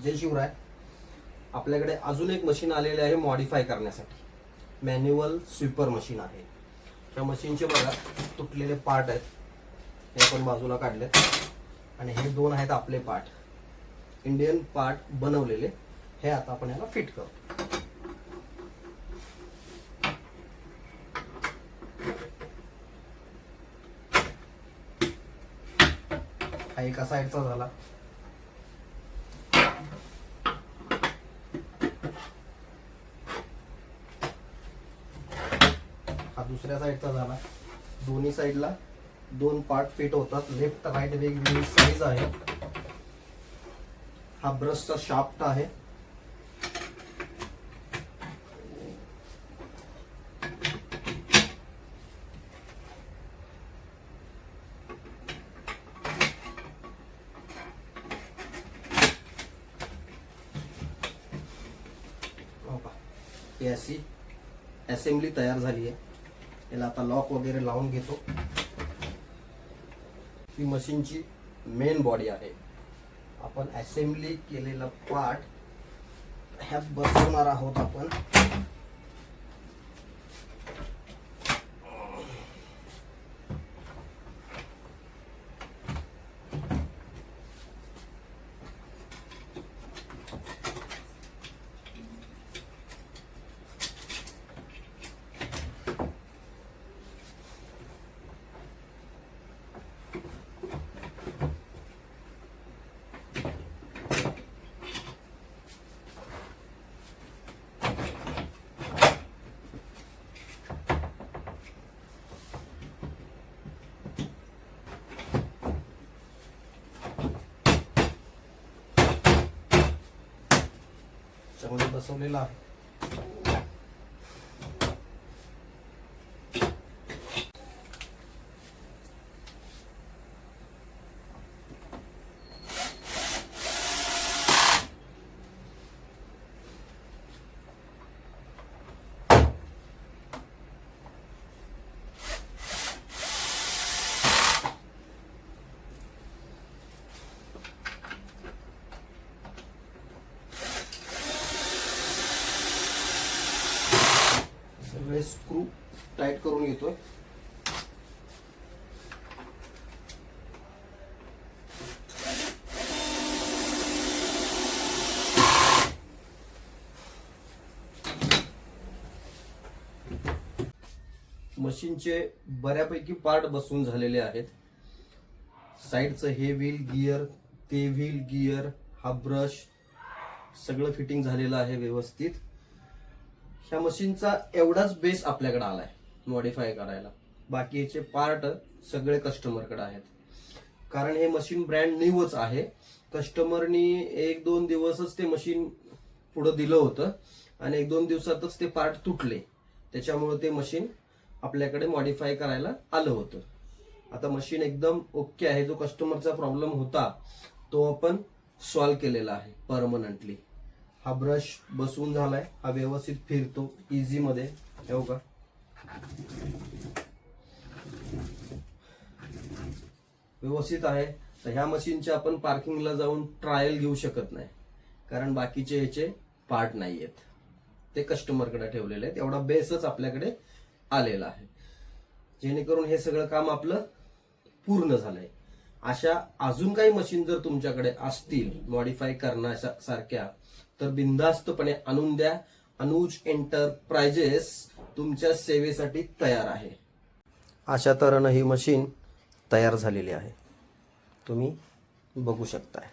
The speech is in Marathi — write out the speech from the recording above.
जय शिवराय. आपल्याकडे अजून एक मशीन आलेले आहे मॉडिफाय करण्यासाठी. मॅन्युअल स्वीपर मशीन आहे. त्या मशीनचे बघा तुटलेले पार्ट आहेत, हे आपण बाजूला काढलेत. आणि हे दोन आहेत आपले पार्ट, इंडियन पार्ट बनवलेले. हे आता आपण याला फिट करू. हा एका साईडचा झाला. हा दुसऱ्या साईडचा झाला. दोन्ही साईडला दोन पार्ट फिट होतात. लेफ्ट राईट वेगवेगळी साईज आहे. हा ब्रशचा शाफ्ट आहे. ही अशी असेंब्ली तयार झाली आहे. याला आता लॉक वगैरे लावून घेतो. ही मशीनची मेन बॉडी आहे. आपण असेंब्ली केलेला पार्ट ह्यात बसवणार आहोत आपण. त्यामध्ये बसवलेला आहे. सगळे स्क्रू टाईट करून घेतोय. मशीनचे बऱ्यापैकी पार्ट बसून झालेले आहेत. साईडचं हे व्हील गिअर, ते व्हील गिअर, हा ब्रश सगळं फिटिंग झालेलं आहे व्यवस्थित. ह्या मशीनचा एवढाच बेस आपल्याकडे आलाय मॉडिफाय करायला. बाकीचे पार्ट सगळे कस्टमरकडे आहेत. कारण हे मशीन ब्रँड न्यूच आहे. कस्टमरनी 1-2 दिवसच ते मशीन पुढे दिलं होतं आणि 1-2 दिवसातच ते पार्ट तुटले. त्याच्यामुळे ते मशीन आपल्याकडे मॉडिफाय करायला आलं होतं. आता मशीन एकदम ओके आहे. जो कस्टमरचा प्रॉब्लेम होता तो आपण सॉल्व्ह केलेला आहे परमनंटली. हा ब्रश बसवून झालाय. हा व्यवस्थित फिरतो इझी मध्ये. हे का व्यवस्थित आहे. तर ह्या मशीनचे आपण पार्किंगला जाऊन ट्रायल घेऊ शकत नाही, कारण बाकीचे याचे पार्ट नाही आहेत. ते कस्टमरकडे ठेवलेले आहेत. एवढा बेसच आपल्याकडे आलेला आहे, जेणेकरून हे सगळं काम आपलं पूर्ण झालंय. अशा अजून काही मशीन जर तुमच्याकडे असतील मॉडिफाय करण्यासारख्या तर बिनधास्तपणे आणून द्या. अनुज एंटरप्राइजेस तुमच्या सेवेसाठी तयार आहे. अशा तऱ्हेनं ही मशीन तयार झालेली आहे. तुम्ही बघू शकताय.